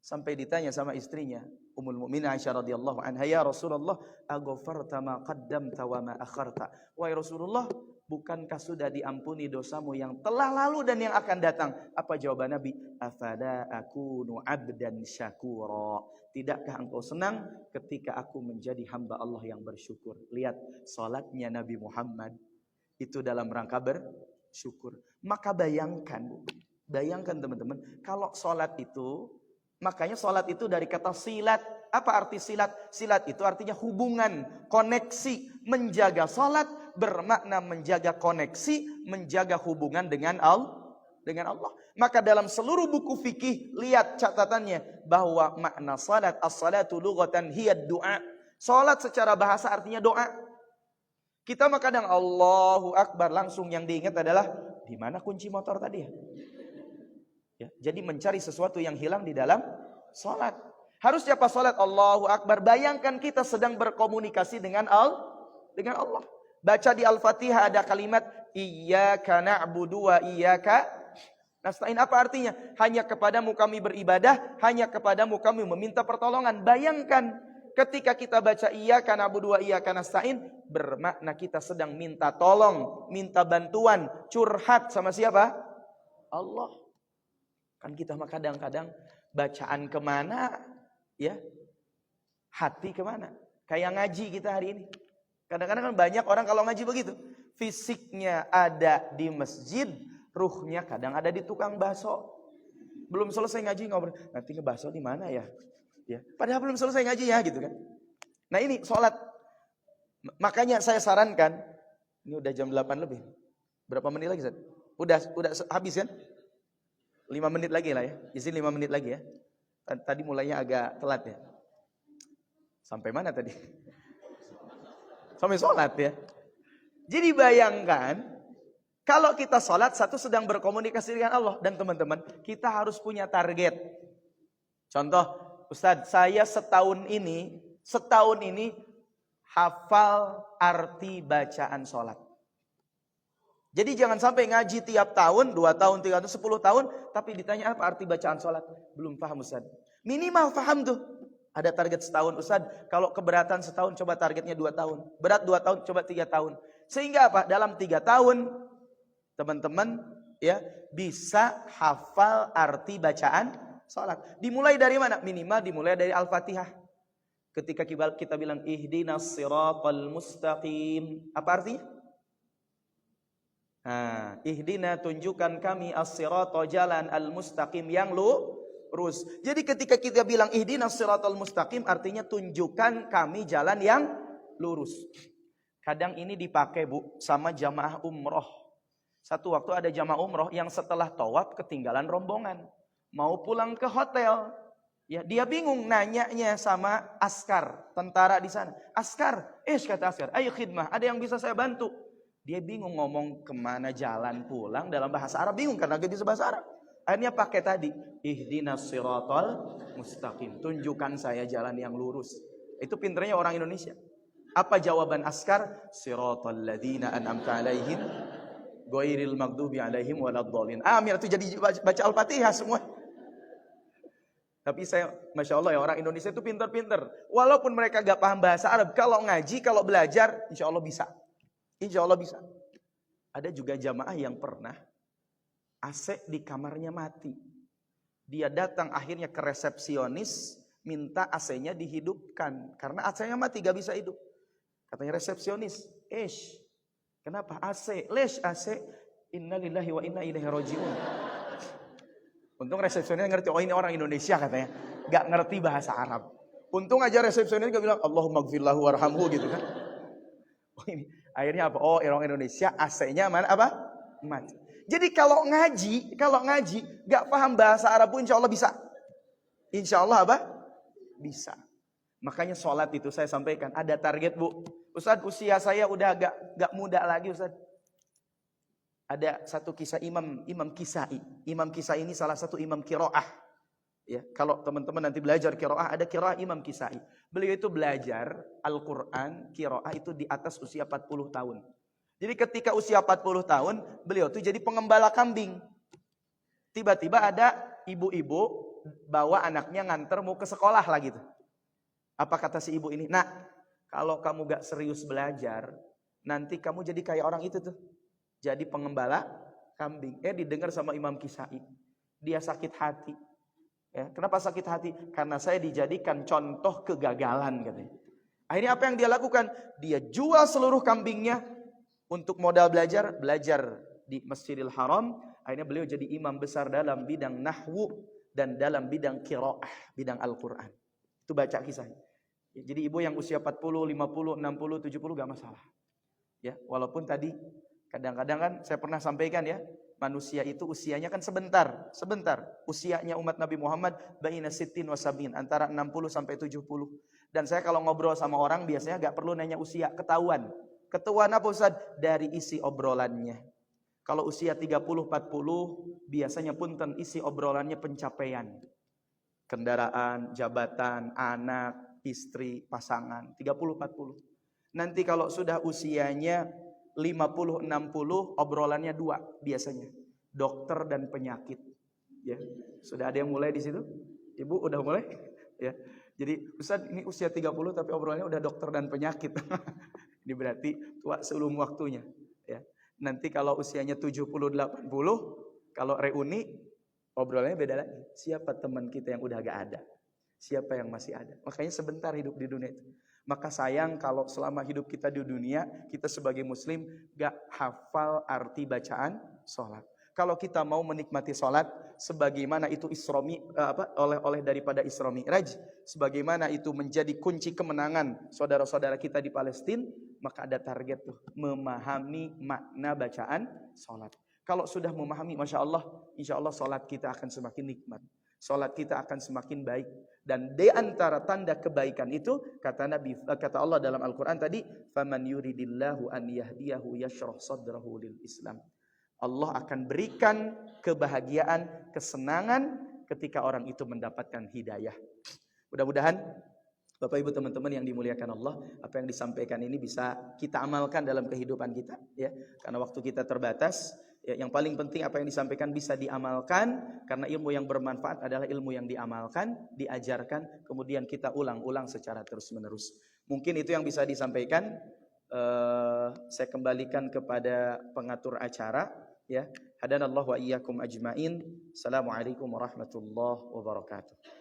Sampai ditanya sama istrinya Ummul Mukminin Aisyah radhiyallahu anha, "Ya Rasulullah, aghfarta ma qaddamta wa ma akharta?" Wahai Rasulullah, bukankah sudah diampuni dosamu yang telah lalu dan yang akan datang? Apa jawaban Nabi? Afala akunu abdan syakura. Tidakkah engkau senang ketika aku menjadi hamba Allah yang bersyukur? Lihat salatnya Nabi Muhammad itu dalam rangka bersyukur. Maka bayangkan teman-teman, kalau salat itu, makanya salat itu dari kata silat. Apa arti silat? Silat itu artinya hubungan, koneksi. Menjaga salat bermakna menjaga koneksi, menjaga hubungan dengan Allah. Maka dalam seluruh buku fikih, lihat catatannya bahwa makna salat, as-salatu lughatan hiya du'a. Salat secara bahasa artinya doa. Kita mah kadang Allahu Akbar, langsung yang diingat adalah di mana kunci motor tadi ya? Ya, jadi mencari sesuatu yang hilang di dalam salat. Harusnya pas salat Allahu Akbar, bayangkan kita sedang berkomunikasi dengan Allah. Baca di Al-Fatihah ada kalimat Iyyaka na'budu wa iyyaka nasta'in. Apa artinya? Hanya kepadamu kami beribadah, hanya kepadamu kami meminta pertolongan. Bayangkan ketika kita baca Iyyaka na'budu wa iyyaka nasta'in, bermakna kita sedang minta tolong, minta bantuan, curhat sama siapa? Allah. Kan kita mah kadang-kadang bacaan kemana, ya, hati kemana? Kayak ngaji kita hari ini. Kadang-kadang kan banyak orang kalau ngaji begitu. Fisiknya ada di masjid, ruhnya kadang ada di tukang bakso. Belum selesai ngaji ngobrol, nanti ngebakso di mana ya? Ya, padahal belum selesai ngaji ya gitu kan. Nah ini sholat. Makanya saya sarankan, ini udah jam 8 lebih. Berapa menit lagi, Zat? Udah habis kan? 5 menit lagi lah ya. Izin 5 menit lagi ya. Tadi mulainya agak telat ya. Sampai mana tadi? Sampai sholat ya. Jadi bayangkan, kalau kita sholat, satu sedang berkomunikasi dengan Allah. Dan teman-teman, kita harus punya target. Contoh, Ustadz, saya setahun ini hafal arti bacaan sholat. Jadi jangan sampai ngaji tiap tahun, 2 tahun, 3 tahun, 10 tahun, tapi ditanya apa arti bacaan sholat. Belum paham Ustadz. Minimal paham tuh. Ada target setahun Ustadz. Kalau keberatan setahun, coba targetnya 2 tahun. Berat 2 tahun, coba 3 tahun. Sehingga apa? Dalam 3 tahun, teman-teman ya bisa hafal arti bacaan sholat. Dimulai dari mana? Minimal dimulai dari Al-Fatihah. Ketika kita bilang ihdinas siratal mustaqim, apa artinya? Ihdina, tunjukkan kami as-sirata, jalan al-mustaqim yang lurus. Jadi ketika kita bilang ihdinas siratal mustaqim, artinya tunjukkan kami jalan yang lurus. Kadang ini dipakai Bu sama jamaah umroh. Satu waktu ada jamaah umroh yang setelah tawaf ketinggalan rombongan, mau pulang ke hotel. Ya, dia bingung nanyanya sama askar, tentara di sana. Askar, kata askar, ayo khidmah, ada yang bisa saya bantu? Dia bingung ngomong kemana jalan pulang dalam bahasa Arab, bingung karena gak bisa bahasa Arab. Akhirnya pakai tadi, ihdinas siratal mustaqim, tunjukkan saya jalan yang lurus. Itu pinternya orang Indonesia. Apa jawaban askar? Siratal ladzina an'amta alaihim ghairil maghdubi alaihim waladdallin. Amin, itu jadi baca Al-Fatihah semua. Tapi saya, Masya Allah ya, orang Indonesia itu pinter-pinter. Walaupun mereka gak paham bahasa Arab, kalau ngaji, kalau belajar, insya Allah bisa. Insya Allah bisa. Ada juga jamaah yang pernah AC di kamarnya mati. Dia datang akhirnya ke resepsionis, minta AC-nya dihidupkan. Karena AC-nya mati, gak bisa hidup. Katanya resepsionis, kenapa AC? AC, innalillahi wa inna ilaihi raji'un. Untung resepsionisnya ngerti, oh ini orang Indonesia katanya. Gak ngerti bahasa Arab. Untung aja resepsionisnya gak bilang, Allahumma gfirlahu warhamhu gitu kan. Oh ini, akhirnya apa? Oh orang Indonesia AC-nya mana apa? Mati. Jadi kalau ngaji gak paham bahasa Arab pun insya Allah bisa. Insya Allah apa? Bisa. Makanya sholat itu saya sampaikan, ada target Bu. Ustadz, usia saya udah gak muda lagi Ustadz. Ada satu kisah Imam Kisai. Imam Kisai ini salah satu imam qiraah. Ya, kalau teman-teman nanti belajar qiraah, ada qiraah Imam Kisai. Beliau itu belajar Al-Quran, qiraah itu di atas usia 40 tahun. Jadi ketika usia 40 tahun, beliau itu jadi pengembala kambing. Tiba-tiba ada ibu-ibu bawa anaknya nganter mau ke sekolah lah gitu. Apa kata si ibu ini? Nak, kalau kamu gak serius belajar, nanti kamu jadi kayak orang itu tuh. Jadi pengembala kambing. Didengar sama Imam Kisai. Dia sakit hati. Ya, kenapa sakit hati? Karena saya dijadikan contoh kegagalan katanya. Akhirnya apa yang dia lakukan? Dia jual seluruh kambingnya untuk modal belajar di Masjidil Haram. Akhirnya beliau jadi imam besar dalam bidang nahwu dan dalam bidang qiraah, bidang Al-Quran. Itu baca kisahnya. Jadi ibu yang usia 40, 50, 60, 70 gak masalah. Ya, walaupun tadi kadang-kadang kan saya pernah sampaikan ya, manusia itu usianya kan sebentar. Usianya umat Nabi Muhammad baina sittin wa sab'in, antara 60 sampai 70. Dan saya kalau ngobrol sama orang biasanya gak perlu nanya usia, ketahuan. Ketahuan apa Ustaz? Dari isi obrolannya. Kalau usia 30, 40 biasanya punten isi obrolannya pencapaian. Kendaraan, jabatan, anak, istri, pasangan, 30, 40. Nanti kalau sudah usianya 50, 60, obrolannya 2 biasanya. Dokter dan penyakit. Ya, sudah ada yang mulai di situ? Ibu udah mulai? Ya. Jadi Ustaz ini usia 30 tapi obrolannya udah dokter dan penyakit. Ini berarti tua sebelum waktunya. Ya. Nanti kalau usianya 70, 80, kalau reuni obrolannya beda lagi. Siapa teman kita yang udah gak ada? Siapa yang masih ada? Makanya sebentar hidup di dunia itu. Maka sayang kalau selama hidup kita di dunia, kita sebagai muslim gak hafal arti bacaan sholat. Kalau kita mau menikmati sholat, sebagaimana itu oleh daripada Isra Mi'raj, sebagaimana itu menjadi kunci kemenangan saudara-saudara kita di Palestina, maka ada target tuh, memahami makna bacaan sholat. Kalau sudah memahami, Masya Allah, insya Allah sholat kita akan semakin nikmat. Salat kita akan semakin baik. Dan di antara tanda kebaikan itu kata Allah dalam Al-Qur'an tadi, "Faman yuridillahu an yahdiyahu yashrah sadrahu lil Islam." Allah akan berikan kebahagiaan, kesenangan ketika orang itu mendapatkan hidayah. Mudah-mudahan Bapak Ibu teman-teman yang dimuliakan Allah, apa yang disampaikan ini bisa kita amalkan dalam kehidupan kita, ya. Karena waktu kita terbatas, ya, yang paling penting apa yang disampaikan bisa diamalkan, karena ilmu yang bermanfaat adalah ilmu yang diamalkan, diajarkan, kemudian kita ulang-ulang secara terus-menerus. Mungkin itu yang bisa disampaikan. Saya kembalikan kepada pengatur acara, ya. Hadanallahu wa iyyakum ajmain. Assalamualaikum warahmatullahi wabarakatuh.